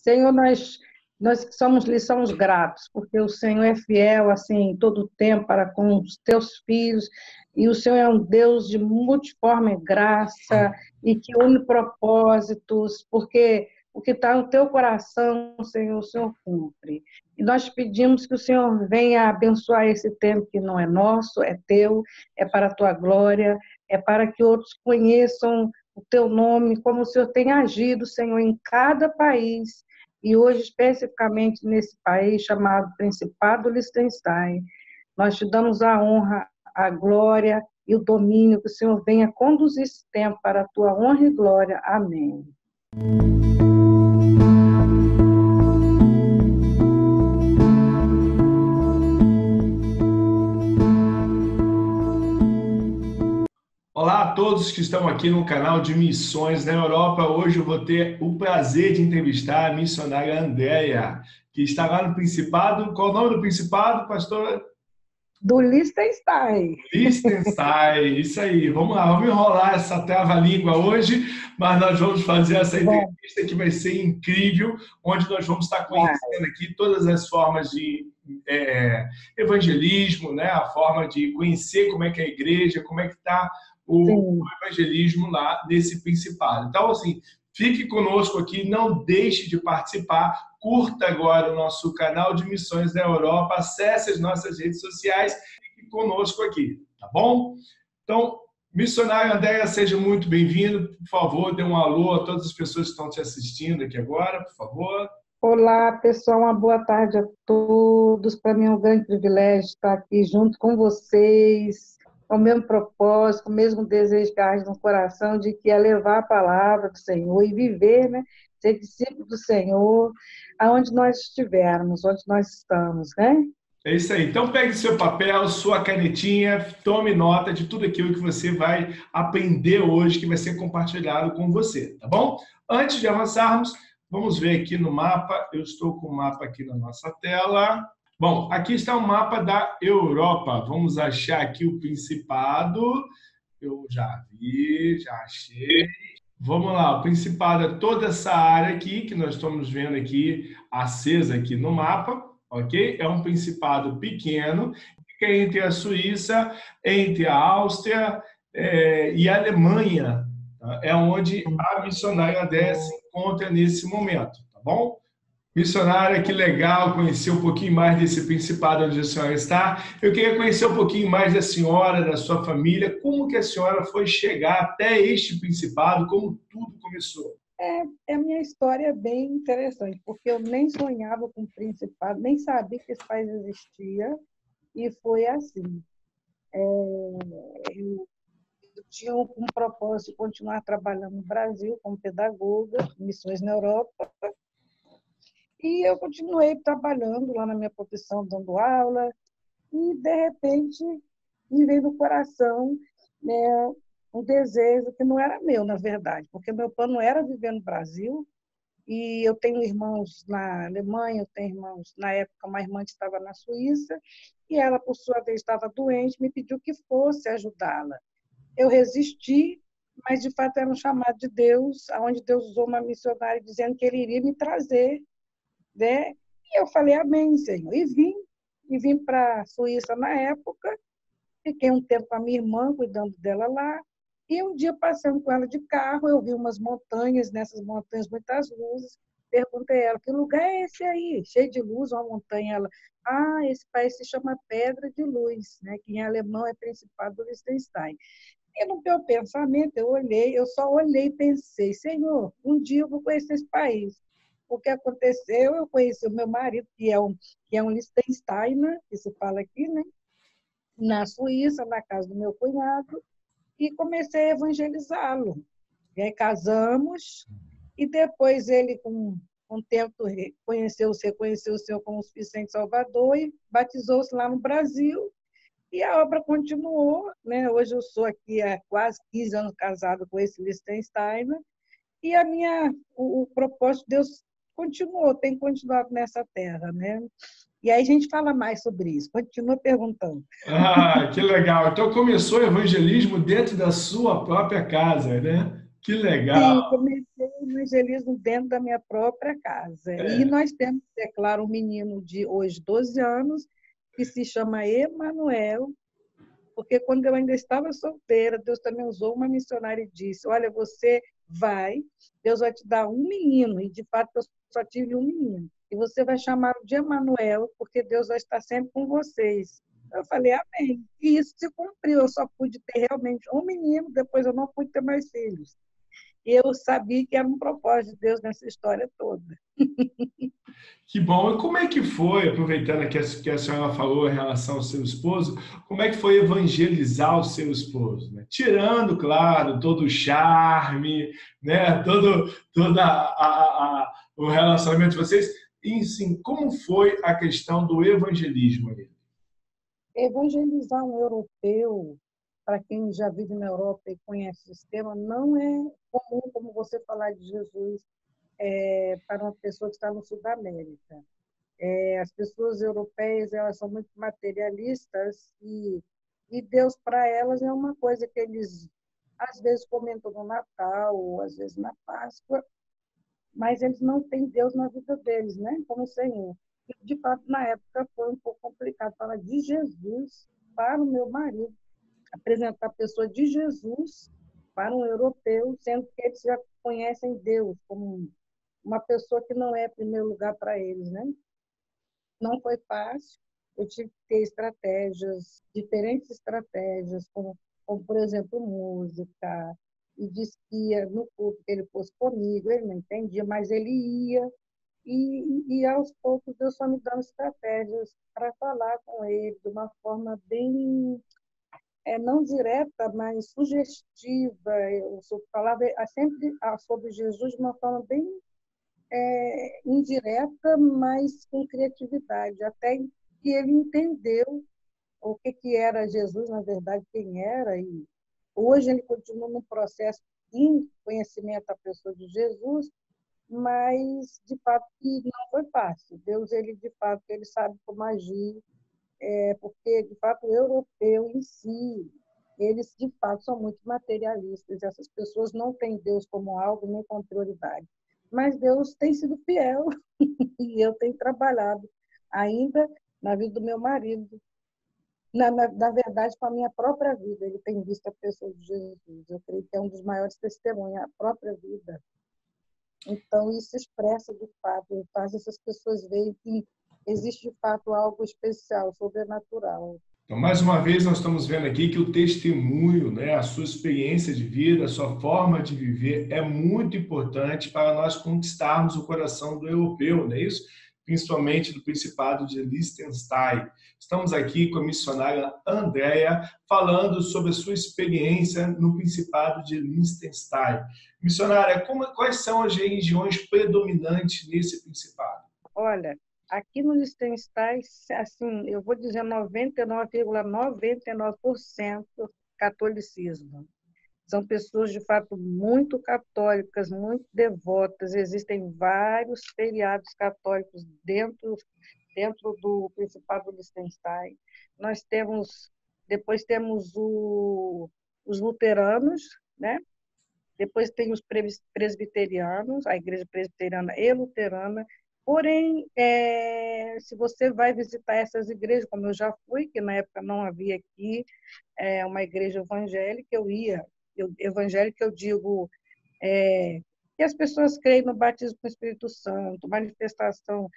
Senhor, nós lhe somos gratos, porque o Senhor é fiel, assim, em todo o tempo para com os teus filhos, e o Senhor é um Deus de multiforme graça e que une propósitos, porque o que está no teu coração, Senhor, o Senhor cumpre. E nós pedimos que o Senhor venha abençoar esse tempo que não é nosso, é teu, é para a tua glória, é para que outros conheçam o teu nome, como o Senhor tem agido, Senhor, em cada país, e hoje especificamente nesse país chamado Principado do Liechtenstein. Nós te damos a honra, a glória e o domínio, que o Senhor venha conduzir esse tempo para a tua honra e glória. Amém. Olá a todos que estão aqui no canal de Missões na Europa. Hoje eu vou ter o prazer de entrevistar a missionária Andréia, que está lá no Principado. Qual o nome do Principado, pastora? Do Liechtenstein. Liechtenstein, isso aí. Vamos lá, vamos enrolar essa trava-língua hoje, mas nós vamos fazer essa entrevista que vai ser incrível, onde nós vamos estar conhecendo aqui todas as formas de evangelismo, né? A forma de conhecer como é que é a igreja, como é que está o evangelismo lá nesse Principado. Então, assim, fique conosco aqui, não deixe de participar, curta agora o nosso canal de Missões na Europa, acesse as nossas redes sociais e fique conosco aqui, tá bom? Então, missionária Andréia, seja muito bem-vindo. Por favor, dê um alô a todas as pessoas que estão te assistindo aqui agora, por favor. Olá, pessoal, uma boa tarde a todos. Para mim é um grande privilégio estar aqui junto com vocês, com o mesmo propósito, com o mesmo desejo que arde no coração, de que é levar a palavra do Senhor e viver, né? Ser discípulo do Senhor, aonde nós estivermos, onde nós estamos, né? É isso aí. Então, pegue seu papel, sua canetinha, tome nota de tudo aquilo que você vai aprender hoje, que vai ser compartilhado com você, tá bom? Antes de avançarmos, vamos ver aqui no mapa. Eu estou com o mapa aqui na nossa tela. Bom, aqui está o mapa da Europa. Vamos achar aqui o Principado. Eu já vi, já achei. Vamos lá, o Principado é toda essa área aqui que nós estamos vendo aqui, acesa aqui no mapa, ok? É um Principado pequeno, que é entre a Suíça, entre a Áustria e a Alemanha. Tá? É onde a missionária Andréia se encontra nesse momento, tá bom? Missionária, que legal conhecer um pouquinho mais desse Principado onde a senhora está. Eu queria conhecer um pouquinho mais da senhora, da sua família, como que a senhora foi chegar até este Principado, como tudo começou. A minha história é bem interessante, porque eu nem sonhava com o Principado, nem sabia que esse país existia, e foi assim. Eu tinha um propósito de continuar trabalhando no Brasil como pedagoga, missões na Europa, e eu continuei trabalhando lá na minha profissão, dando aula, e, de repente, me veio no coração, né, um desejo que não era meu, na verdade, porque meu plano era viver no Brasil, e eu tenho irmãos na Alemanha, eu tenho irmãos, na época, uma irmã que estava na Suíça, e ela, por sua vez, estava doente, me pediu que fosse ajudá-la. Eu resisti, mas, de fato, era um chamado de Deus, onde Deus usou uma missionária dizendo que ele iria me trazer, né? E eu falei, amém, Senhor. E vim para a Suíça na época, fiquei um tempo com a minha irmã, cuidando dela lá, e um dia, passando com ela de carro, eu vi umas montanhas, nessas montanhas, muitas luzes, perguntei a ela, que lugar é esse aí? Cheio de luz, uma montanha. Ela, esse país se chama Pedra de Luz, né? Que em alemão é Principado do Liechtenstein. E no meu pensamento, eu só olhei e pensei, Senhor, um dia eu vou conhecer esse país. O que aconteceu, eu conheci o meu marido, que é um Liechtensteiner, que se fala aqui, né? Na Suíça, na casa do meu cunhado, e comecei a evangelizá-lo. E aí casamos, e depois ele, com um tempo, reconheceu o Senhor como o Vicente Salvador e batizou-se lá no Brasil, e a obra continuou, né? Hoje eu sou aqui há quase 15 anos casada com esse Liechtensteiner, e o propósito de Deus continuou, tem continuado nessa terra, né? E aí a gente fala mais sobre isso, continua perguntando. Que legal. Então começou o evangelismo dentro da sua própria casa, né? Que legal. Sim, comecei evangelismo dentro da minha própria casa. E nós temos, é claro, um menino de hoje 12 anos, que se chama Emanuel, porque quando eu ainda estava solteira, Deus também usou uma missionária e disse, olha, você vai, Deus vai te dar um menino, e de fato eu só tive um menino, e você vai chamá-lo de Emanuel, porque Deus vai estar sempre com vocês. Eu falei, amém. E isso se cumpriu, eu só pude ter realmente um menino, depois eu não pude ter mais filhos. E eu sabia que era um propósito de Deus nessa história toda. Que bom. E como é que foi, aproveitando que a senhora falou em relação ao seu esposo, como é que foi evangelizar o seu esposo? Né? Tirando, claro, todo o charme, né? O relacionamento de vocês. E, sim, como foi a questão do evangelismo ali? Evangelizar um europeu, para quem já vive na Europa e conhece o sistema, não é comum como você falar de Jesus para uma pessoa que está no Sul da América. As pessoas europeias, elas são muito materialistas e Deus para elas é uma coisa que eles às vezes comentam no Natal, ou às vezes na Páscoa, mas eles não têm Deus na vida deles, né? Como Senhor. E, de fato, na época foi um pouco complicado falar de Jesus para o meu marido, apresentar a pessoa de Jesus para um europeu, sendo que eles já conhecem Deus como uma pessoa que não é primeiro lugar para eles, né? Não foi fácil, eu tive que ter estratégias, diferentes estratégias, como por exemplo, música, e disse que ia no culto que ele fosse comigo, ele não entendia, mas ele ia, e aos poucos Deus foi me dando estratégias para falar com ele de uma forma bem, não direta, mas sugestiva. Eu falava sempre sobre Jesus de uma forma bem indireta, mas com criatividade, até que ele entendeu o que era Jesus, na verdade, quem era, e hoje ele continua no processo de conhecimento da pessoa de Jesus, mas, de fato, que não foi fácil. Deus, ele, de fato, ele sabe como agir, porque, de fato, o europeu em si, eles, de fato, são muito materialistas. Essas pessoas não têm Deus como algo, nem como prioridade. Mas Deus tem sido fiel e eu tenho trabalhado ainda na vida do meu marido, na verdade, com a minha própria vida. Ele tem visto a pessoa de Jesus. Eu creio que é um dos maiores testemunhos, a própria vida. Então, isso expressa, de fato, faz essas pessoas verem que existe, de fato, algo especial, sobrenatural. Então, mais uma vez, nós estamos vendo aqui que o testemunho, né, a sua experiência de vida, a sua forma de viver é muito importante para nós conquistarmos o coração do europeu, não é isso? Principalmente do Principado de Liechtenstein. Estamos aqui com a missionária Andréa, falando sobre a sua experiência no Principado de Liechtenstein. Missionária, quais são as regiões predominantes nesse Principado? Olha, aqui no Liechtenstein, assim, eu vou dizer 99,99% catolicismo. São pessoas, de fato, muito católicas, muito devotas. Existem vários feriados católicos dentro do Principado do Liechtenstein. Depois temos os luteranos, né? Depois tem os presbiterianos, a igreja presbiteriana e luterana. Porém, se você vai visitar essas igrejas, como eu já fui, que na época não havia aqui uma igreja evangélica, evangélica eu digo que as pessoas creem no batismo com o Espírito Santo, manifestação,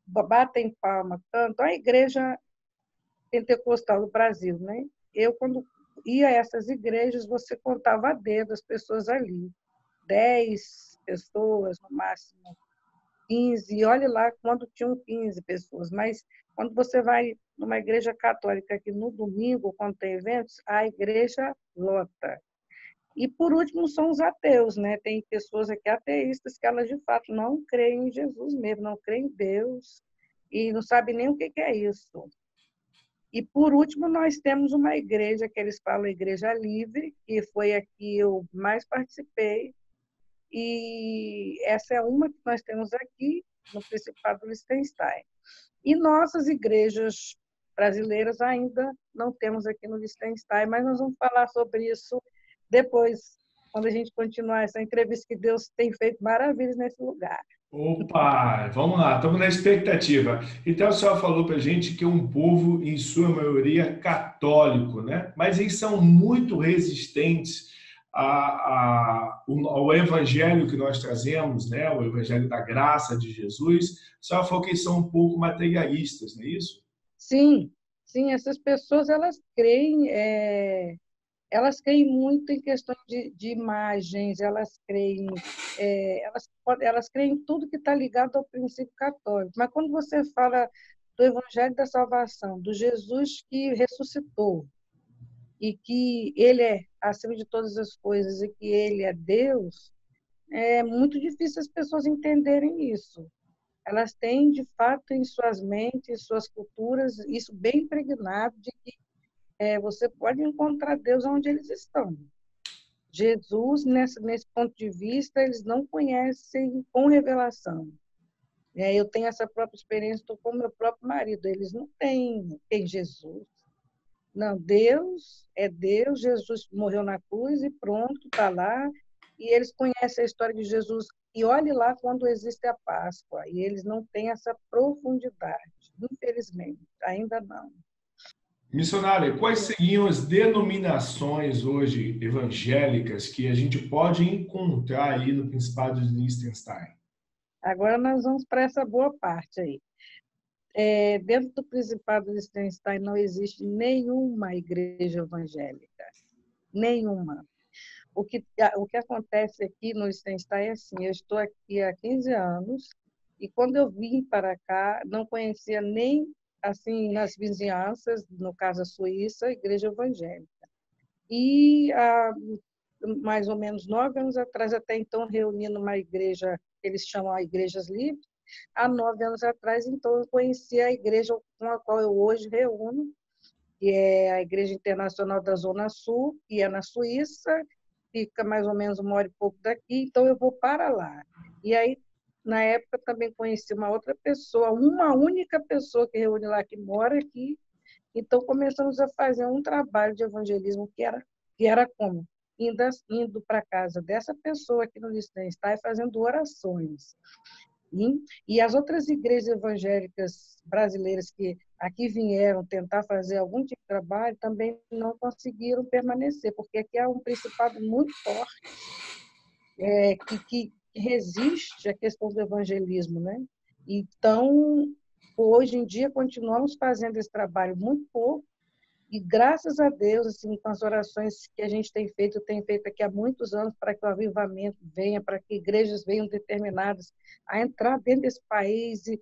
batem palma, cantam, a igreja pentecostal do Brasil, né? Eu, quando ia a essas igrejas, você contava a dedo as pessoas ali, 10 pessoas, no máximo 15, e olhe lá quando tinham 15 pessoas, mas quando você vai numa igreja católica aqui no domingo, quando tem eventos, a igreja lota. E, por último, são os ateus, né? Tem pessoas aqui ateístas que elas, de fato, não creem em Jesus mesmo, não creem em Deus e não sabem nem o que é isso. E, por último, nós temos uma igreja que eles falam Igreja Livre, que foi a que eu mais participei, e essa é uma que nós temos aqui no Principado do Liechtenstein. E nossas igrejas brasileiras ainda não temos aqui no Liechtenstein, mas nós vamos falar sobre isso depois, quando a gente continuar essa entrevista, que Deus tem feito maravilhas nesse lugar. Opa, vamos lá, estamos na expectativa. Então, a senhora falou para a gente que é um povo, em sua maioria, católico, né? Mas eles são muito resistentes ao evangelho que nós trazemos, né? O evangelho da graça de Jesus. A senhora falou que eles são um pouco materialistas, não é isso? Sim, sim, essas pessoas, elas creem muito em questão de imagens, elas creem em tudo que está ligado ao princípio católico. Mas quando você fala do Evangelho da Salvação, do Jesus que ressuscitou, e que ele é acima de todas as coisas e que ele é Deus, é muito difícil as pessoas entenderem isso. Elas têm, de fato, em suas mentes, em suas culturas, isso bem impregnado de que você pode encontrar Deus onde eles estão. Jesus, nesse ponto de vista, eles não conhecem com revelação. Eu tenho essa própria experiência, estou com o meu próprio marido, eles não têm Jesus. Não, Deus é Deus, Jesus morreu na cruz e pronto, está lá. E eles conhecem a história de Jesus. E olhe lá quando existe a Páscoa. E eles não têm essa profundidade, infelizmente, ainda não. Missionária, quais seriam as denominações hoje evangélicas que a gente pode encontrar aí no Principado de Liechtenstein? Agora nós vamos para essa boa parte aí. Dentro do Principado de Liechtenstein não existe nenhuma igreja evangélica. Nenhuma. O que acontece aqui no Liechtenstein é assim, eu estou aqui há 15 anos e quando eu vim para cá, não conhecia nem, assim, nas vizinhanças, no caso a Suíça, a igreja evangélica. E há mais ou menos 9 anos atrás, até então, reuni numa igreja, que eles chamam a Igrejas Livres, há 9 anos atrás, então, eu conheci a igreja com a qual eu hoje reúno, que é a Igreja Internacional da Zona Sul, que é na Suíça, fica mais ou menos 1 hora e pouco daqui, então eu vou para lá. E aí, na época, também conheci uma outra pessoa, uma única pessoa que reúne lá, que mora aqui, então começamos a fazer um trabalho de evangelismo que era como? Indo para a casa dessa pessoa aqui no Liechtenstein e fazendo orações. E as outras igrejas evangélicas brasileiras que aqui vieram tentar fazer algum tipo de trabalho também não conseguiram permanecer, porque aqui há um principado muito forte que resiste à questão do evangelismo, né? Então, hoje em dia, continuamos fazendo esse trabalho muito pouco, e graças a Deus, assim, com as orações que a gente tem feito, eu tenho feito aqui há muitos anos para que o avivamento venha, para que igrejas venham determinadas a entrar dentro desse país e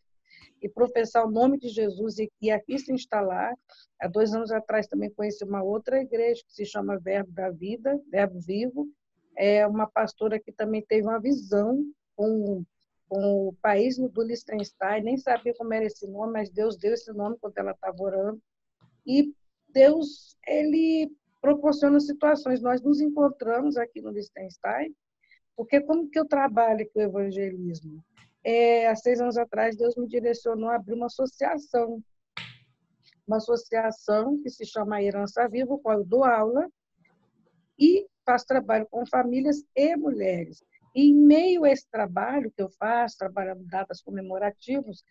professar o nome de Jesus e aqui se instalar. Há 2 anos atrás também conheci uma outra igreja que se chama Verbo da Vida, Verbo Vivo. É uma pastora que também teve uma visão com o país do Liechtenstein, nem sabia como era esse nome, mas Deus deu esse nome quando ela estava orando. E Deus, ele proporciona situações. Nós nos encontramos aqui no Liechtenstein, porque como que eu trabalho aqui o evangelismo? Há 6 anos atrás, Deus me direcionou a abrir uma associação que se chama Herança Viva, com qual eu dou aula e faço trabalho com famílias e mulheres. E em meio a esse trabalho que eu faço, trabalhando datas comemorativas,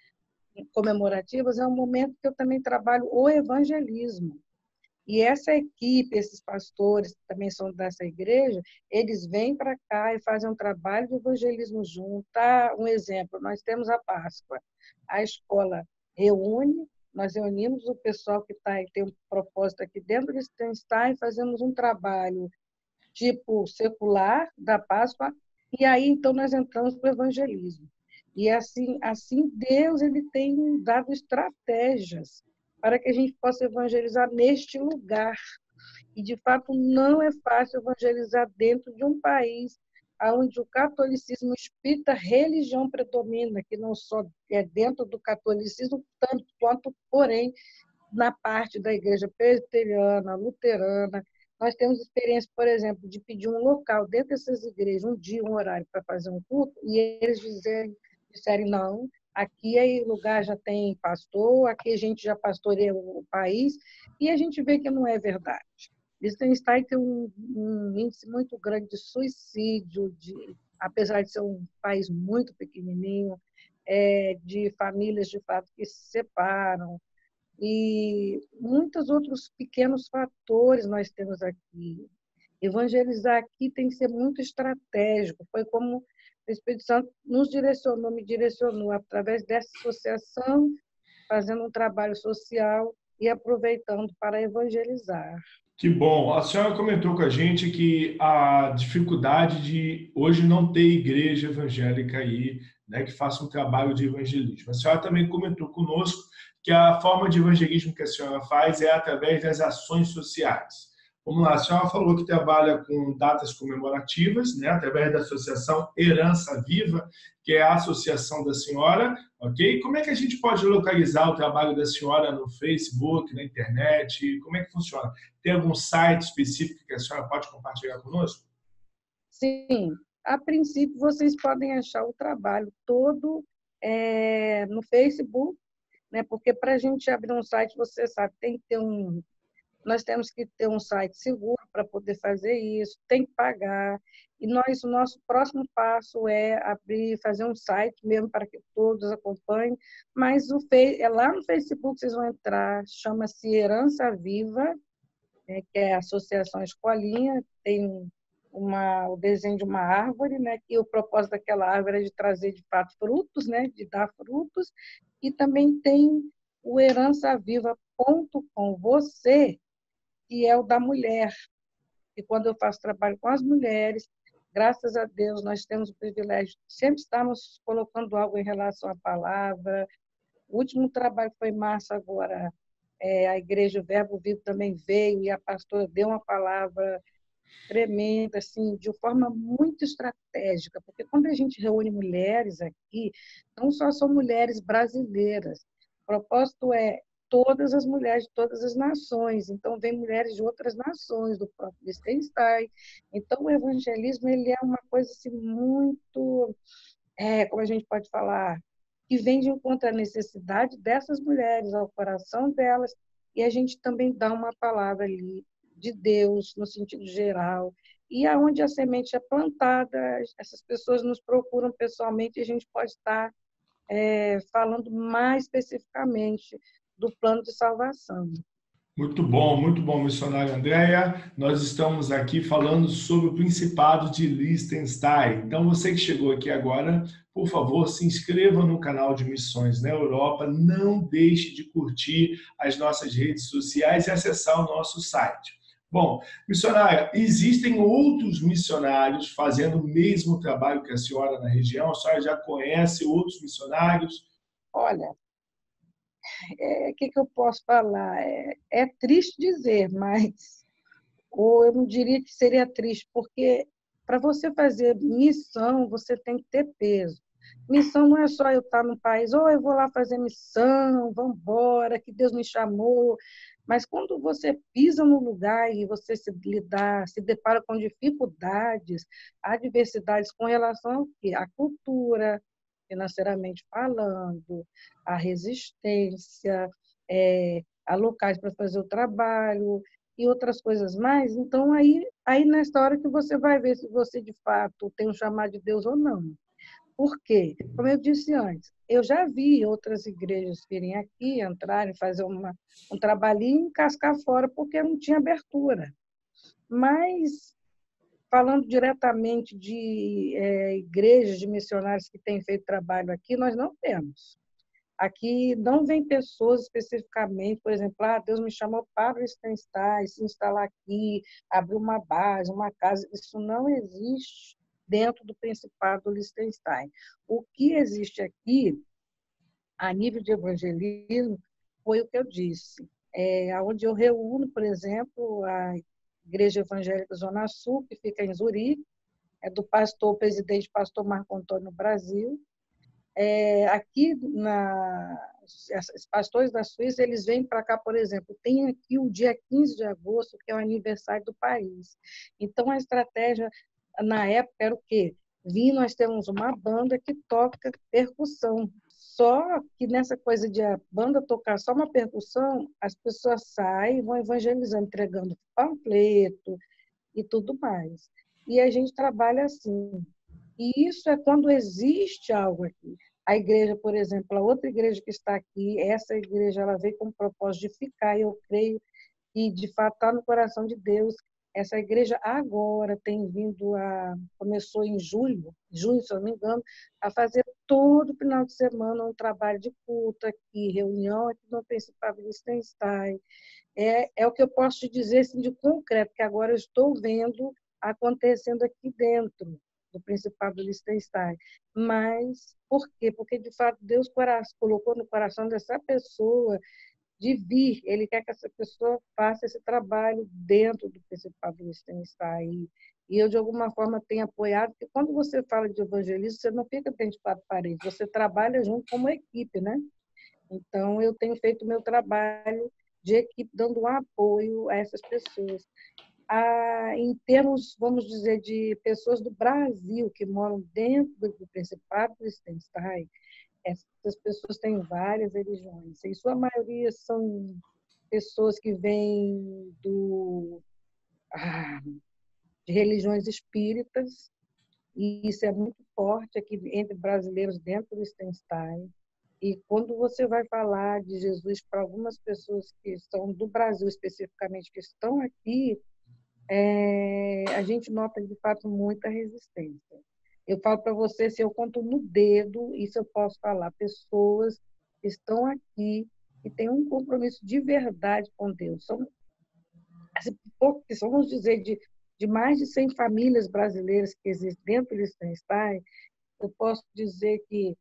é um momento que eu também trabalho o evangelismo. E essa equipe, esses pastores que também são dessa igreja, eles vêm para cá e fazem um trabalho de evangelismo junto. Um exemplo, nós temos a Páscoa. A escola nós reunimos o pessoal que tem um propósito aqui dentro do Liechtenstein e fazemos um trabalho tipo secular da Páscoa, e aí então nós entramos para o evangelismo. E assim Deus ele tem dado estratégias para que a gente possa evangelizar neste lugar. E, de fato, não é fácil evangelizar dentro de um país onde o catolicismo, o espírito, a religião predomina, que não só é dentro do catolicismo, tanto quanto, porém, na parte da igreja presbiteriana, luterana. Nós temos experiência, por exemplo, de pedir um local dentro dessas igrejas, um dia, um horário para fazer um culto, e eles disserem não, aqui é lugar já tem pastor, aqui a gente já pastoreia o país, e a gente vê que não é verdade. Liechtenstein tem um índice muito grande de suicídio, apesar de ser um país muito pequenininho, de famílias, de fato, que se separam, e muitos outros pequenos fatores nós temos aqui. Evangelizar aqui tem que ser muito estratégico. Foi como o Espírito Santo nos direcionou, me direcionou, através dessa associação, fazendo um trabalho social e aproveitando para evangelizar. Que bom. A senhora comentou com a gente que a dificuldade de hoje não ter igreja evangélica aí, né, que faça um trabalho de evangelismo. A senhora também comentou conosco que a forma de evangelismo que a senhora faz é através das ações sociais. Vamos lá, a senhora falou que trabalha com datas comemorativas, né, através da Associação Herança Viva, que é a associação da senhora, ok? Como é que a gente pode localizar o trabalho da senhora no Facebook, na internet? Como é que funciona? Tem algum site específico que a senhora pode compartilhar conosco? Sim, a princípio vocês podem achar o trabalho todo no Facebook, né? Porque para a gente abrir um site, você sabe, nós temos que ter um site seguro para poder fazer isso, tem que pagar. E o nosso próximo passo é fazer um site mesmo para que todos acompanhem. Mas lá no Facebook vocês vão entrar, chama-se Herança Viva, que é a Associação Escolinha, tem o desenho de uma árvore, né, que o propósito daquela árvore é de trazer, de fato, frutos, né, de dar frutos, e também tem o herançaviva.com, você, que é o da mulher, e quando eu faço trabalho com as mulheres, graças a Deus, nós temos o privilégio de sempre estarmos colocando algo em relação à palavra. O último trabalho foi em março agora, a Igreja Verbo Vivo também veio e a pastora deu uma palavra tremenda, assim, de forma muito estratégica, porque quando a gente reúne mulheres aqui, não só são mulheres brasileiras, o propósito é todas as mulheres de todas as nações, então vem mulheres de outras nações, do próprio Liechtenstein. Então o evangelismo ele é uma coisa assim, muito, como a gente pode falar, que vem de encontro à necessidade dessas mulheres, ao coração delas, e a gente também dá uma palavra ali de Deus, no sentido geral. E aonde a semente é plantada, essas pessoas nos procuram pessoalmente e a gente pode estar falando mais especificamente do plano de salvação. Muito bom, missionária Andréia. Nós estamos aqui falando sobre o Principado de Liechtenstein. Então, você que chegou aqui agora, por favor, se inscreva no canal de Missões na Europa. Não deixe de curtir as nossas redes sociais e acessar o nosso site. Bom, missionária, existem outros missionários fazendo o mesmo trabalho que a senhora na região? A senhora já conhece outros missionários? Olha, que eu posso falar? É triste dizer, mas ou eu não diria que seria triste, porque para você fazer missão, você tem que ter peso. Missão não é só eu estar no país, ou eu vou lá fazer missão, vamos embora, que Deus me chamou. Mas quando você pisa no lugar e você se depara com dificuldades, adversidades com relação ao quê? À cultura, financeiramente falando, à resistência, a locais para fazer o trabalho, e outras coisas mais. Então, aí nessa hora que você vai ver se você, de fato, tem um chamado de Deus ou não. Por quê? Como eu disse antes, eu já vi outras igrejas virem aqui, entrarem, fazer um trabalhinho e cascar fora, porque não tinha abertura. Mas, falando diretamente de igrejas, de missionários que têm feito trabalho aqui, nós não temos. Aqui não vem pessoas especificamente, por exemplo, Deus me chamou para Liechtenstein, se instalar aqui, abrir uma base, uma casa. Isso não existe dentro do Principado do Liechtenstein. O que existe aqui, a nível de evangelismo, foi o que eu disse. Onde eu reúno, por exemplo, a Igreja Evangélica Zona Sul, que fica em Zurique, é do presidente pastor Marco Antônio Brasil. Aqui, os pastores da Suíça, eles vêm para cá, por exemplo, tem aqui o dia 15 de agosto, que é o aniversário do país. Então, a estratégia, na época, era o quê? Nós temos uma banda que toca percussão, Só que nessa coisa de a banda tocar só uma percussão, as pessoas saem, vão evangelizando, entregando panfleto e tudo mais. E a gente trabalha assim. E isso é quando existe algo aqui. A igreja, por exemplo, a outra igreja que está aqui, essa igreja ela veio com o propósito de ficar, e eu creio que de fato está no coração de Deus. Essa igreja agora tem vindo começou em junho, se eu não me engano, a fazer todo final de semana um trabalho de culto aqui, reunião aqui no Principado de Liechtenstein. É o que eu posso te dizer assim, de concreto, que agora eu estou vendo acontecendo aqui dentro do Principado de Liechtenstein. Mas por quê? Porque, de fato, Deus colocou no coração dessa pessoa de vir. Ele quer que essa pessoa faça esse trabalho dentro do Principado de Liechtenstein. E eu, de alguma forma, tenho apoiado, porque quando você fala de evangelismo, você não fica dentro de quatro paredes, você trabalha junto como equipe, né? Então, eu tenho feito o meu trabalho de equipe, dando um apoio a essas pessoas. Em termos, vamos dizer, de pessoas do Brasil que moram dentro do Principado de Liechtenstein, essas pessoas têm várias religiões. Em sua maioria são pessoas que vêm de religiões espíritas, e isso é muito forte aqui entre brasileiros dentro do Liechtenstein. E quando você vai falar de Jesus para algumas pessoas que são do Brasil especificamente, que estão aqui, a gente nota de fato muita resistência. Eu falo para você, se eu conto no dedo, isso eu posso falar, pessoas que estão aqui e têm um compromisso de verdade com Deus. Vamos dizer, de mais de 100 famílias brasileiras que existem dentro do Liechtenstein, eu posso dizer que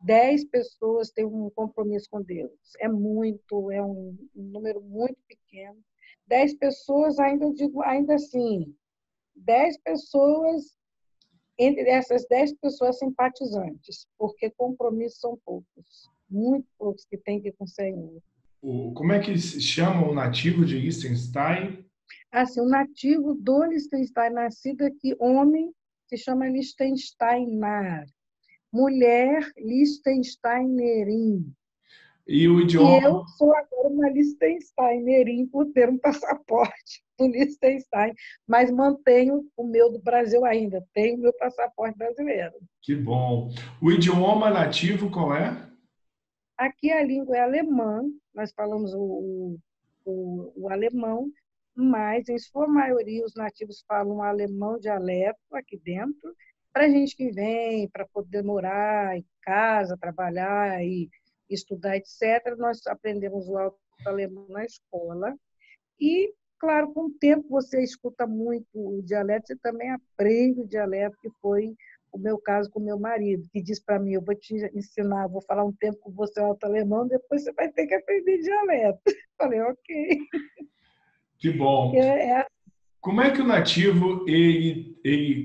10 pessoas têm um compromisso com Deus. É um número muito pequeno. 10 pessoas, ainda eu digo, ainda assim, 10 pessoas, entre essas 10 pessoas simpatizantes, porque compromissos são poucos, muito poucos que têm que ir com o Senhor. Como é que se chama o nativo de Liechtenstein? Assim, o nativo do Liechtenstein, nascido aqui, homem, se chama Liechtensteiner. Mulher, Liechtensteinerin. E o E eu idioma? sou agora uma Liechtensteinerin por ter um passaporte do Liechtenstein, mas mantenho o meu do Brasil ainda, tenho o meu passaporte brasileiro. Que bom. O idioma nativo qual é? Aqui a língua é alemã, nós falamos o alemão, mas em sua maioria os nativos falam alemão dialeto aqui dentro, para a gente que vem, para poder morar em casa, trabalhar e estudar, etc., nós aprendemos o alto alemão na escola. E, claro, com o tempo você escuta muito o dialeto, você também aprende o dialeto, que foi o meu caso com o meu marido, que diz para mim, eu vou te ensinar, vou falar um tempo com você alto alemão, depois você vai ter que aprender dialeto. Falei, ok. Que bom. Como é que o nativo,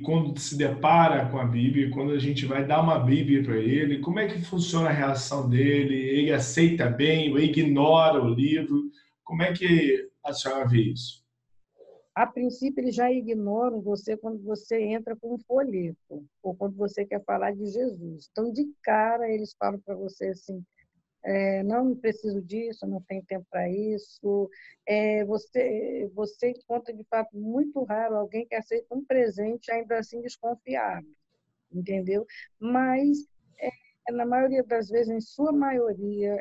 quando se depara com a Bíblia, quando a gente vai dar uma Bíblia para ele, como é que funciona a reação dele? Ele aceita bem ou ignora o livro? Como é que a senhora vê isso? A princípio, eles já ignoram você quando você entra com um folheto, ou quando você quer falar de Jesus. Então, de cara, eles falam para você assim, não preciso disso, não tenho tempo para isso. Você encontra, de fato, muito raro alguém que aceita um presente ainda assim desconfiado, entendeu? Mas, na maioria das vezes, em sua maioria,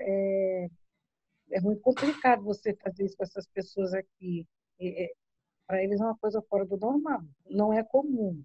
é muito complicado você fazer isso com essas pessoas aqui. Para eles é uma coisa fora do normal, não é comum.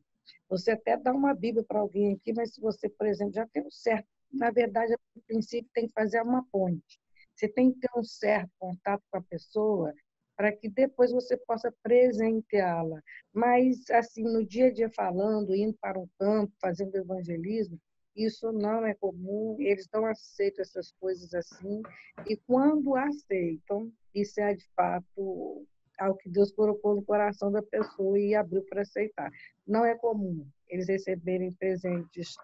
Você até dá uma Bíblia para alguém aqui, mas se você, por exemplo, já tem um certo, na verdade, a princípio tem que fazer uma ponte. Você tem que ter um certo contato com a pessoa para que depois você possa presenteá-la. Mas, assim, no dia a dia falando, indo para um campo, fazendo evangelismo, isso não é comum, eles não aceitam essas coisas assim, e quando aceitam, isso é de fato ao que Deus colocou no coração da pessoa e abriu para aceitar. Não é comum eles receberem presentes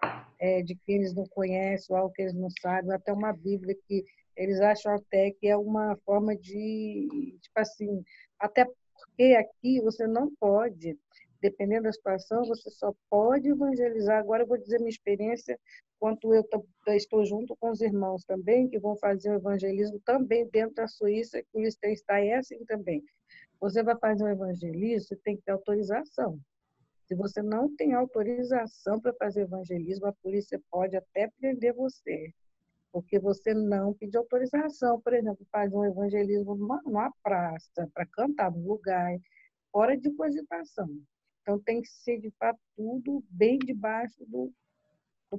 de quem eles não conhecem, ou algo que eles não sabem, até uma Bíblia que eles acham até que é uma forma de, tipo assim, até porque aqui você não pode dependendo da situação, você só pode evangelizar. Agora eu vou dizer minha experiência, quanto eu estou junto com os irmãos também, que vão fazer o evangelismo também dentro da Suíça, que o Liechtenstein é assim também. Você vai fazer um evangelismo, você tem que ter autorização. Se você não tem autorização para fazer evangelismo, a polícia pode até prender você, porque você não pediu autorização. Por exemplo, fazer um evangelismo numa praça, para cantar no lugar, fora de cogitação. Então, tem que ser, de fato, tudo bem debaixo do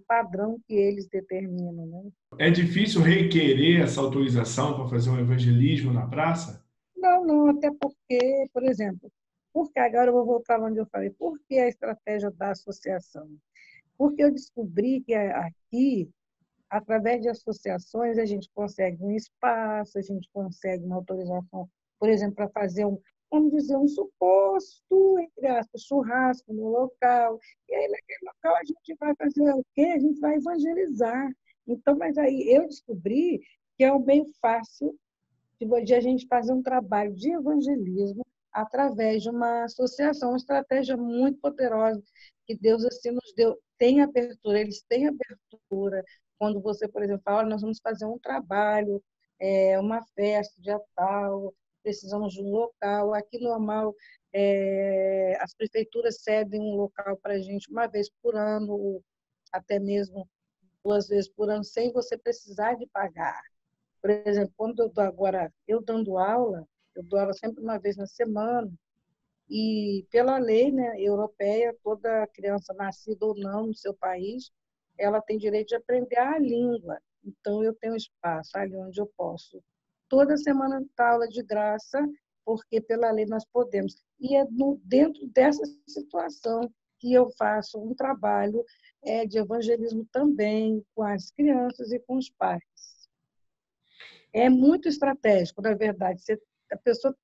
padrão que eles determinam, né? É difícil requerer essa autorização para fazer um evangelismo na praça? Não, não, até porque, por exemplo, porque agora eu vou voltar onde eu falei, por que a estratégia da associação? Porque eu descobri que aqui, através de associações, a gente consegue um espaço, a gente consegue uma autorização, por exemplo, para fazer vamos dizer, um suposto, entre aspas, churrasco no local. E aí, naquele local, a gente vai fazer o quê? A gente vai evangelizar. Então, mas aí eu descobri que é um meio fácil de a gente fazer um trabalho de evangelismo através de uma associação, uma estratégia muito poderosa que Deus assim nos deu. Tem abertura, eles têm abertura. Quando você, por exemplo, fala, nós vamos fazer um trabalho, uma festa, dia tal, precisamos de um local. Aqui, normal, as prefeituras cedem um local para a gente uma vez por ano, até mesmo 2 vezes por ano, sem você precisar de pagar. Por exemplo, quando eu dando aula, eu dou aula sempre uma vez na semana, e pela lei, né, europeia, toda criança nascida ou não no seu país, ela tem direito de aprender a língua. Então, eu tenho espaço ali onde eu posso. Toda semana dar aula de graça, porque pela lei nós podemos. E é dentro dessa situação que eu faço um trabalho de evangelismo também com as crianças e com os pais. É muito estratégico, na verdade. A pessoa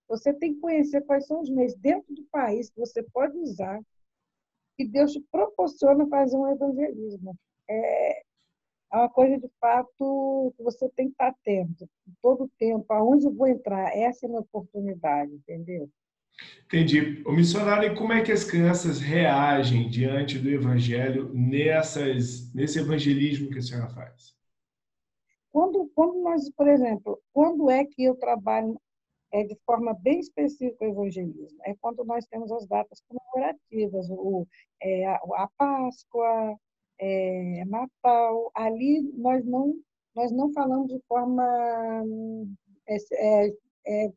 você tem que conhecer quais são os meios dentro do país que você pode usar, que Deus te proporciona fazer um evangelismo. É uma coisa, de fato, que você tem que estar atento. Todo tempo, aonde eu vou entrar? Essa é a minha oportunidade, entendeu? Entendi. O missionário, e como é que as crianças reagem diante do evangelho nesse evangelismo que a senhora faz? Quando nós, por exemplo, quando é que eu trabalho de forma bem específica o evangelismo? É quando nós temos as datas comemorativas, a Páscoa, Natal. Ali nós não falamos de forma é, é, é,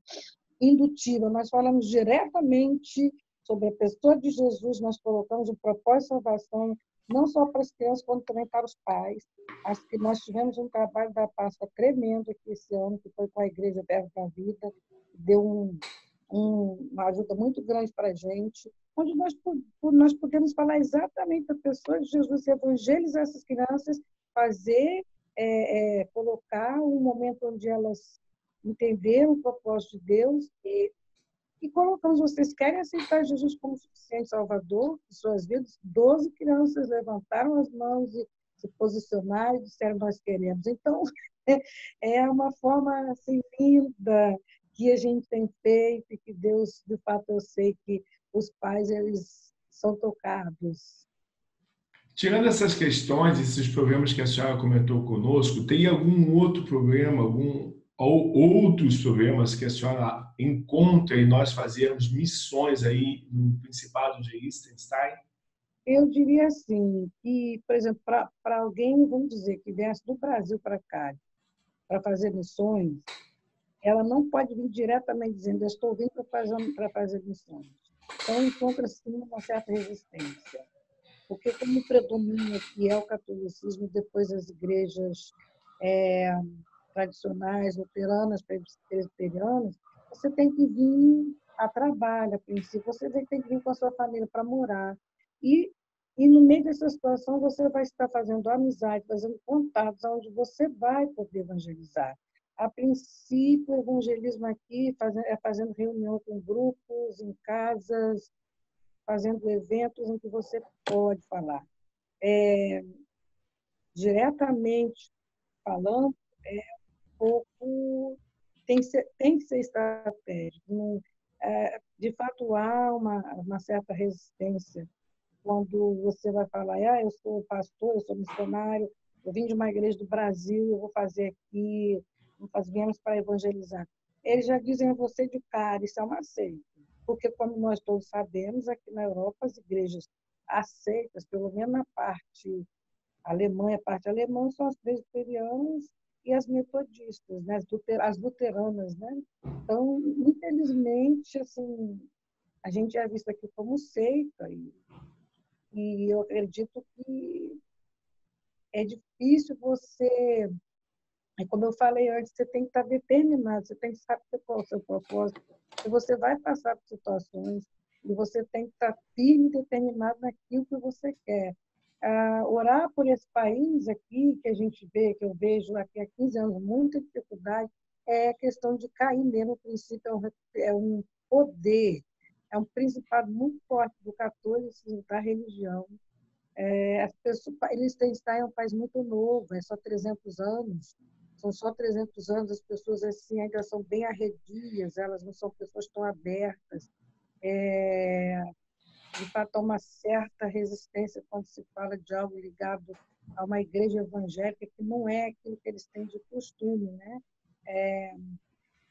indutiva, nós falamos diretamente sobre a pessoa de Jesus, nós colocamos o propósito de salvação, não só para as crianças, como também para os pais. Nós tivemos um trabalho da Páscoa tremendo aqui esse ano, que foi com a Igreja Verbo da Vida, deu uma ajuda muito grande para a gente, onde nós podemos falar exatamente da pessoa de Jesus, evangelizar essas crianças, fazer, colocar um momento onde elas entenderam o propósito de Deus e colocamos, vocês querem aceitar Jesus como suficiente Salvador de suas vidas? 12 crianças levantaram as mãos e se posicionaram e disseram, nós queremos. Então, é uma forma assim, linda que a gente tem feito e que Deus, de fato, eu sei que os pais, eles são tocados. Tirando essas questões, esses problemas que a senhora comentou conosco, tem algum outro problema, ou outros problemas que a senhora encontra em nós fazermos missões aí no Principado de Liechtenstein? Eu diria assim, que, por exemplo, para alguém, vamos dizer, que viesse do Brasil para cá, para fazer missões, ela não pode vir diretamente dizendo, eu estou vindo para fazer missões. Então, encontra, sim, uma certa resistência. Porque, como predomina aqui é o catolicismo, depois as igrejas tradicionais, luteranas, presbiterianas, você tem que vir a trabalho, a princípio, você tem que vir com a sua família para morar. E, e no meio dessa situação, você vai estar fazendo amizade, fazendo contatos, onde você vai poder evangelizar. A princípio, o evangelismo aqui é fazendo reunião com grupos, em casas, fazendo eventos em que você pode falar. Diretamente falando, pouco tem que ser estratégico. Não, De fato, há uma certa resistência quando você vai falar, eu sou pastor, eu sou missionário, eu vim de uma igreja do Brasil, eu vou fazer aqui, viemos para evangelizar. Eles já dizem a você de cara, isso é uma seita. Porque, como nós todos sabemos, aqui na Europa, as igrejas aceitas, pelo menos na parte alemã, a parte alemã, são as presbiterianas e as metodistas, né? As luteranas, né? Então, infelizmente, assim, a gente é visto aqui como seita e eu acredito que é difícil você, como eu falei antes, você tem que estar determinado, você tem que saber qual é o seu propósito, e você vai passar por situações e você tem que estar firme e determinado naquilo que você quer. Orar por esse país aqui, que a gente vê, que eu vejo aqui há 15 anos, muita dificuldade, é questão de cair mesmo. O princípio é um poder, é um principado muito forte do catolicismo, da religião. As pessoas, Liechtenstein é um país muito novo, é só 300 anos. São só 300 anos, as pessoas assim ainda são bem arredias, elas não são pessoas tão abertas. De fato, há uma certa resistência quando se fala de algo ligado a uma igreja evangélica que não é aquilo que eles têm de costume, né?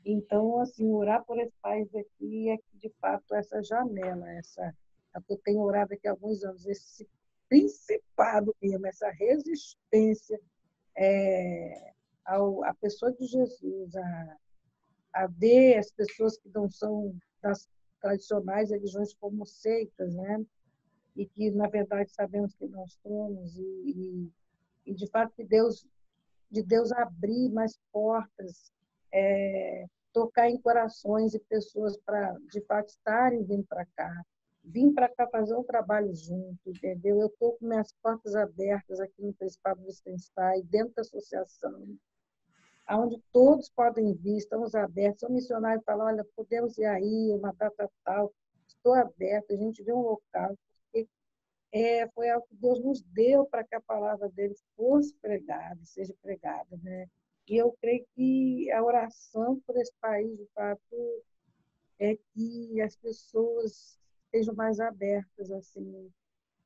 Então, assim, orar por esse país aqui é que, de fato, essa janela, é que eu tenho orado aqui há alguns anos, esse principado mesmo, essa resistência à pessoa de Jesus, a ver as pessoas que não são das tradicionais religiões como seitas, né? E que, na verdade, sabemos que não somos, e de fato, de Deus abrir mais portas, tocar em corações e pessoas para, de fato, estarem vindo para cá. Vim para cá fazer um trabalho junto, entendeu? Eu estou com minhas portas abertas aqui no Principado do Liechtenstein, dentro da associação, onde todos podem vir, estamos abertos. Se o missionário falar, olha, podemos ir aí, uma data tal, estou aberto, a gente vê um local, porque foi algo que Deus nos deu para que a palavra dele fosse pregada, seja pregada, né? E eu creio que a oração por esse país, de fato, é que as pessoas estejam mais abertas assim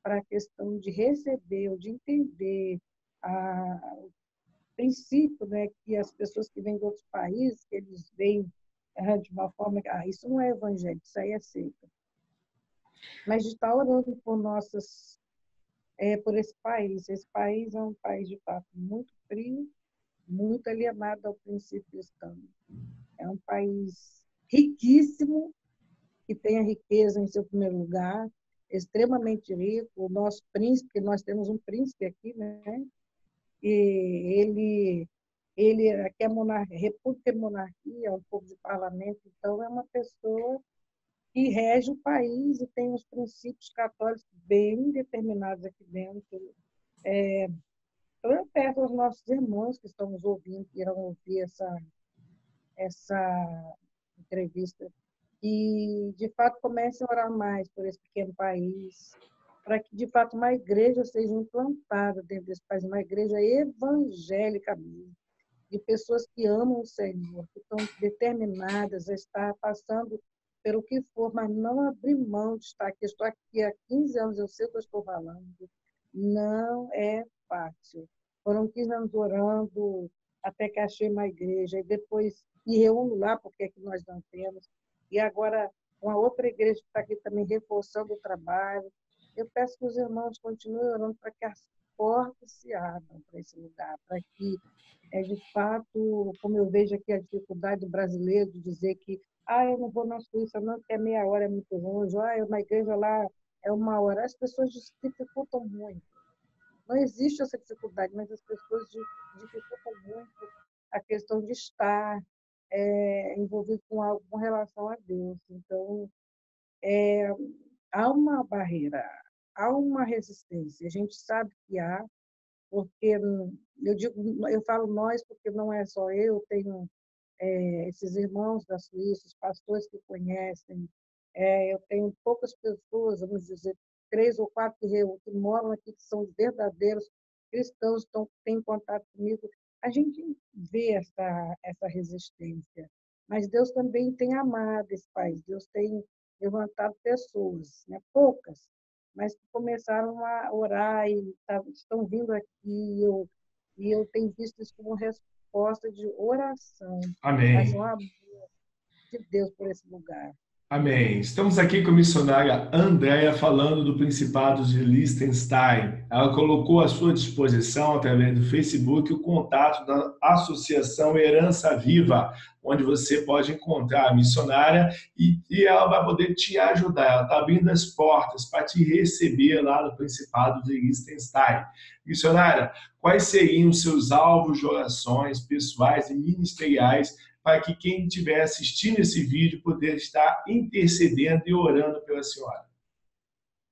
para a questão de receber ou de entender o princípio, né, que as pessoas que vêm de outros países, que eles veem de uma forma que isso não é evangelho, isso aí é seita. Mas de estar orando por por esse país. Esse país é um país, de fato, muito frio, muito alienado ao princípio cristão. É um país riquíssimo, que tem a riqueza em seu primeiro lugar, extremamente rico. O nosso príncipe, nós temos um príncipe aqui, né? E ele aqui é monarquia, república e monarquia, é um povo de parlamento, então é uma pessoa que rege o país e tem os princípios católicos bem determinados aqui dentro. Eu peço aos nossos irmãos que estão nos ouvindo, que irão ouvir essa entrevista, e de fato comecem a orar mais por esse pequeno país, para que de fato uma igreja seja implantada dentro desse país, uma igreja evangélica mesmo, de pessoas que amam o Senhor, que estão determinadas a estar passando pelo que for, mas não abrir mão de estar aqui. Estou aqui há 15 anos, eu sei o que eu estou falando. Não é fácil. Foram 15 anos orando até que achei uma igreja, e depois me reúno lá, porque é que nós não temos. E agora, uma outra igreja que está aqui também reforçando o trabalho. Eu peço que os irmãos continuem orando para que as portas se abram para esse lugar, para que, de fato, como eu vejo aqui a dificuldade do brasileiro de dizer que eu não vou na Suíça, não, porque é meia hora, é muito longe, uma igreja lá é uma hora. As pessoas dificultam muito. Não existe essa dificuldade, mas as pessoas dificultam muito a questão de estar envolvido com algo com relação a Deus. Então, há uma barreira, há uma resistência. A gente sabe que há, porque eu falo nós porque não é só eu, tenho esses irmãos da Suíça, os pastores que conhecem. Eu tenho poucas pessoas, vamos dizer, 3 ou 4 que moram aqui, que são verdadeiros cristãos, têm contato comigo. A gente vê essa resistência, mas Deus também tem amado esse país, Deus tem levantado pessoas, né? Poucas, mas que começaram a orar e estão vindo aqui. E eu tenho visto isso como resposta de oração, mas Amém. um amor de Deus por esse lugar. Amém. Estamos aqui com a missionária Andréia falando do Principado de Liechtenstein. Ela colocou à sua disposição, através do Facebook, o contato da Associação Herança Viva, onde você pode encontrar a missionária e ela vai poder te ajudar. Ela está abrindo as portas para te receber lá no Principado de Liechtenstein. Missionária, quais seriam os seus alvos de orações pessoais e ministeriais para que quem estiver assistindo esse vídeo poder estar intercedendo e orando pela senhora?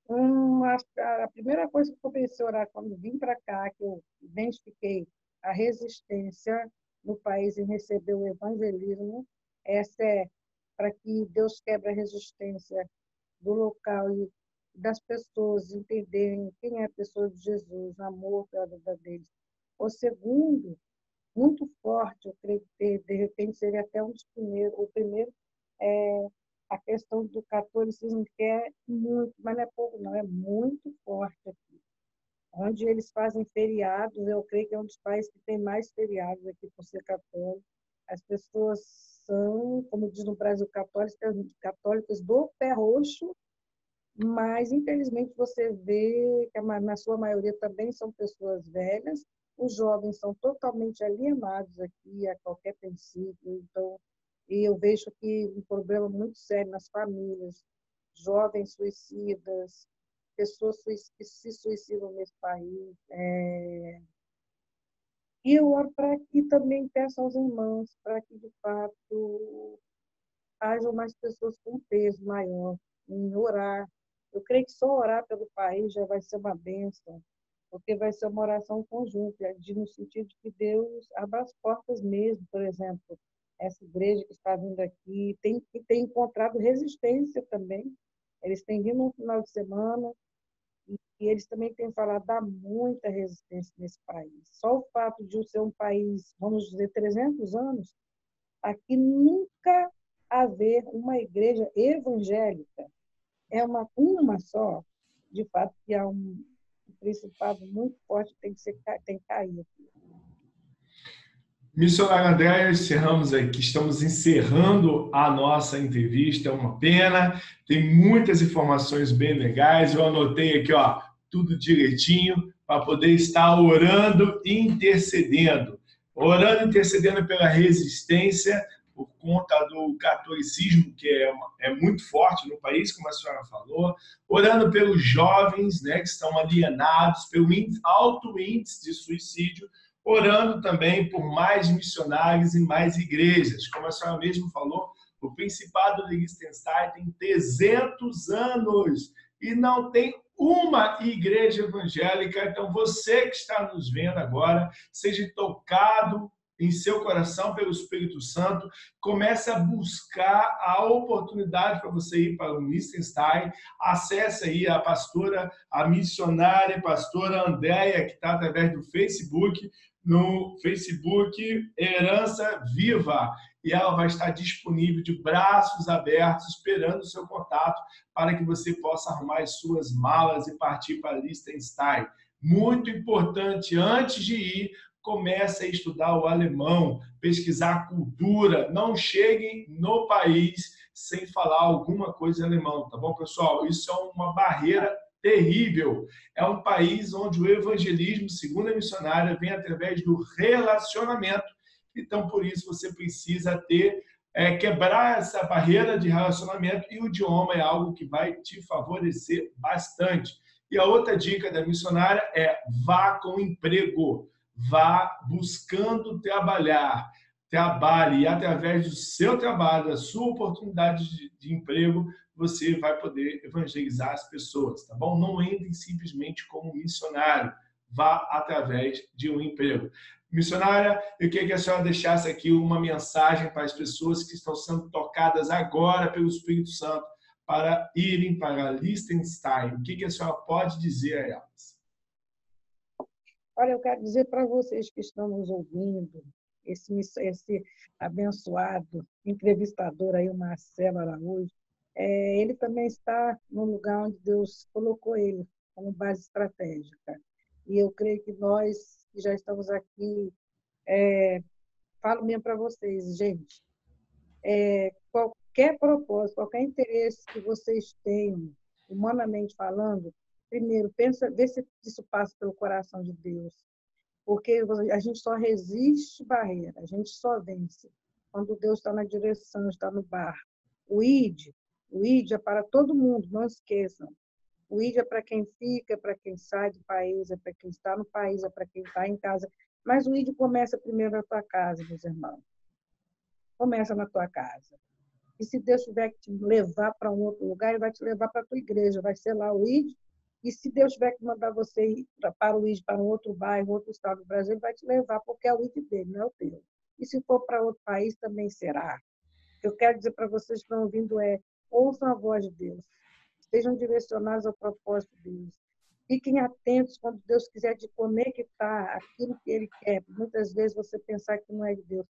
A primeira coisa que eu comecei a orar quando vim para cá, que eu identifiquei a resistência no país em receber o evangelismo, essa é para que Deus quebre a resistência do local e das pessoas entenderem quem é a pessoa de Jesus, o amor pela vida deles. O segundo, muito forte, eu creio que de repente seria até um dos primeiros, o primeiro é a questão do catolicismo, que é muito, mas não é pouco não, é muito forte aqui. Onde eles fazem feriados, eu creio que é um dos países que tem mais feriados aqui por ser católico. As pessoas são, como diz no Brasil, católicas do pé roxo, mas infelizmente você vê que na sua maioria também são pessoas velhas. Os jovens são totalmente alienados aqui a qualquer princípio. Então, e eu vejo que um problema muito sério nas famílias, jovens suicidas, pessoas que se suicidam nesse país. E eu oro para que também peço aos irmãos, para que de fato hajam mais pessoas com peso maior em orar. Eu creio que só orar pelo país já vai ser uma bênção, porque vai ser uma oração conjunta, no sentido de que Deus abra as portas mesmo, por exemplo, essa igreja que está vindo aqui tem encontrado resistência também. Eles têm vindo no final de semana e eles também têm falado da muita resistência nesse país. Só o fato de ser um país, vamos dizer, 300 anos, aqui nunca haver uma igreja evangélica. É uma só, de fato, que há um principado muito forte que tem que cair aqui. Missionário André, estamos encerrando a nossa entrevista, é uma pena, tem muitas informações bem legais, eu anotei aqui, ó, tudo direitinho, para poder estar orando e intercedendo. Orando e intercedendo pela resistência, por conta do catolicismo, que é muito forte no país, como a senhora falou, orando pelos jovens, né, que estão alienados, pelo alto índice de suicídio, orando também por mais missionários e mais igrejas. Como a senhora mesmo falou, o Principado de Liechtenstein tem 300 anos e não tem uma igreja evangélica. Então, você que está nos vendo agora, seja tocado em seu coração pelo Espírito Santo, comece a buscar a oportunidade para você ir para o Liechtenstein. Acesse aí a pastora, a missionária, pastora Andréia, que está através do Facebook, no Facebook Herança Viva, e ela vai estar disponível de braços abertos, esperando o seu contato para que você possa arrumar as suas malas e partir para Liechtenstein. Muito importante, antes de ir, comece a estudar o alemão, pesquisar a cultura, não cheguem no país sem falar alguma coisa em alemão, tá bom, pessoal? Isso é uma barreira terrível. É um país onde o evangelismo, segundo a missionária, vem através do relacionamento. Então, por isso, você precisa quebrar essa barreira de relacionamento, e o idioma é algo que vai te favorecer bastante. E a outra dica da missionária é: vá com emprego, vá buscando trabalhar. Trabalhe, e através do seu trabalho, da sua oportunidade de emprego, você vai poder evangelizar as pessoas, tá bom? Não entre simplesmente como missionário, vá através de um emprego. Missionária, eu queria que a senhora deixasse aqui uma mensagem para as pessoas que estão sendo tocadas agora pelo Espírito Santo para irem para Liechtenstein. O que a senhora pode dizer a elas? Olha, eu quero dizer para vocês que estão nos ouvindo, esse abençoado entrevistador aí, o Marcelo Araújo, ele também está no lugar onde Deus colocou ele, como base estratégica. E eu creio que nós, que já estamos aqui, falo mesmo para vocês, gente, qualquer propósito, qualquer interesse que vocês tenham, humanamente falando, primeiro, pensa, vê se isso passa pelo coração de Deus. Porque a gente só resiste barreira, a gente só vence quando Deus está na direção, está no barco. O ID é para todo mundo, não esqueçam. O ID é para quem fica, é para quem sai do país, é para quem está no país, é para quem está em casa. Mas o ID começa primeiro na tua casa, meus irmãos. Começa na tua casa. E se Deus tiver que te levar para um outro lugar, Ele vai te levar para a tua igreja, vai ser lá o ID. E se Deus tiver que mandar você ir para o ID, para um outro bairro, outro estado do Brasil, Ele vai te levar, porque é o ID dele, não é o teu. E se for para outro país, também será. O que eu quero dizer para vocês que estão ouvindo ouçam a voz de Deus. Estejam direcionados ao propósito de Deus. Fiquem atentos quando Deus quiser te conectar àquilo que Ele quer. Muitas vezes você pensar que não é de Deus.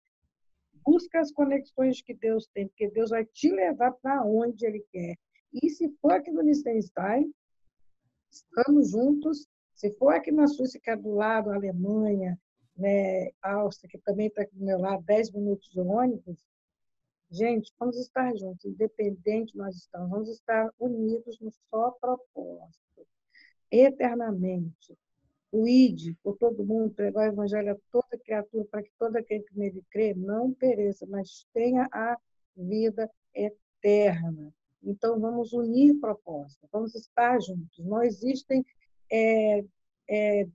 Busca as conexões que Deus tem, porque Deus vai te levar para onde Ele quer. E se for aqui no Liechtenstein, estamos juntos. Se for aqui na Suíça, que é do lado, Alemanha, né, Áustria, que também está aqui do meu lado, 10 minutos de ônibus, gente, vamos estar juntos, independente nós estamos, vamos estar unidos no só propósito, eternamente. O ID, por todo mundo, pregar o evangelho a toda criatura, para que todo aquele que nele crê não pereça, mas tenha a vida eterna. Então, vamos unir propósitos, vamos estar juntos. Não existem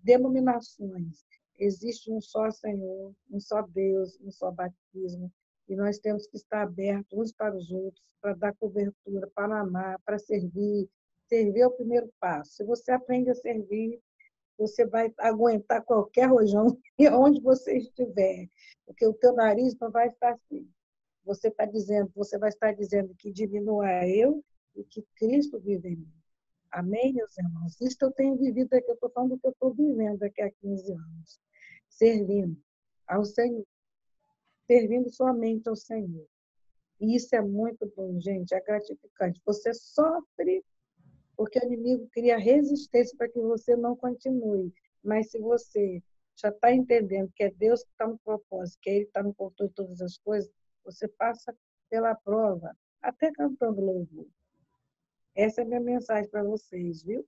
denominações, existe um só Senhor, um só Deus, um só batismo, e nós temos que estar abertos uns para os outros, para dar cobertura, para amar, para servir. Servir é o primeiro passo. Se você aprende a servir, você vai aguentar qualquer rojão onde você estiver, porque o teu nariz não vai estar assim. Você vai estar dizendo que diminua eu e que Cristo vive em mim. Amém, meus irmãos? Isso eu tenho vivido aqui, eu estou falando do que eu estou vivendo aqui há 15 anos. Servindo ao Senhor. Servindo somente ao Senhor. E isso é muito bom, gente, é gratificante. Você sofre porque o inimigo cria resistência para que você não continue. Mas se você já está entendendo que é Deus que está no propósito, que Ele está no controle de todas as coisas, você passa pela prova, até cantando louvor. Essa é a minha mensagem para vocês, viu?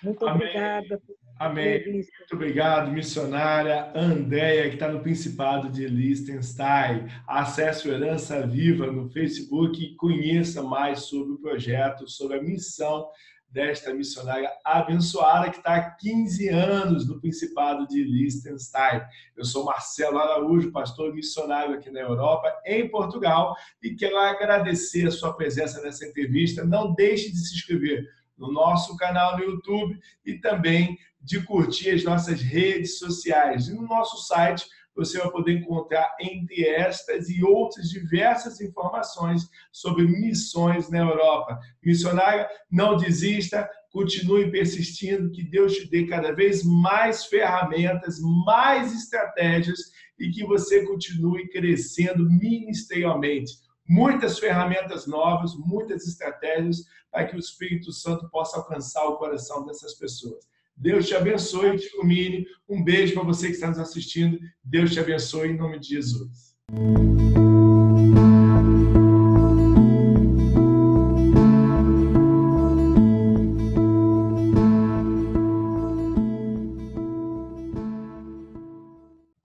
Muito obrigada por Amém. Muito obrigado, missionária Andréia, que está no Principado de Liechtenstein. Acesse o Herança Viva no Facebook e conheça mais sobre o projeto, sobre a missão desta missionária abençoada que está há 15 anos no Principado de Liechtenstein. Eu sou Marcelo Araújo, pastor missionário aqui na Europa, em Portugal, e quero agradecer a sua presença nessa entrevista. Não deixe de se inscrever no nosso canal no YouTube e também de curtir as nossas redes sociais. E no nosso site você vai poder encontrar, entre estas e outras diversas informações sobre missões na Europa. Missionária, não desista, continue persistindo, que Deus te dê cada vez mais ferramentas, mais estratégias e que você continue crescendo ministerialmente. Muitas ferramentas novas, muitas estratégias para que o Espírito Santo possa alcançar o coração dessas pessoas. Deus te abençoe e te ilumine. Um beijo para você que está nos assistindo. Deus te abençoe em nome de Jesus.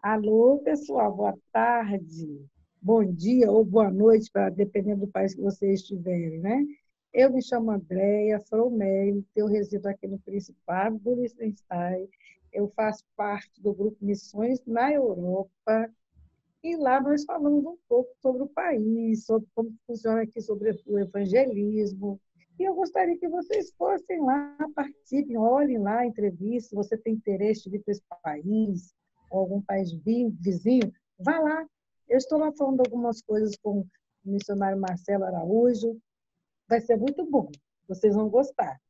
Alô, pessoal, boa tarde, bom dia ou boa noite, dependendo do país que vocês estiverem, né? Eu me chamo Andréia, sou médica, eu resido aqui no Principado do Liechtenstein, eu faço parte do grupo Missões na Europa, e lá nós falamos um pouco sobre o país, sobre como funciona aqui, sobre o evangelismo, e eu gostaria que vocês fossem lá, participem, olhem lá a entrevista, se você tem interesse de vir para esse país, ou algum país vizinho, vá lá. Eu estou lá falando algumas coisas com o missionário Marcelo Araújo, vai ser muito bom, vocês vão gostar.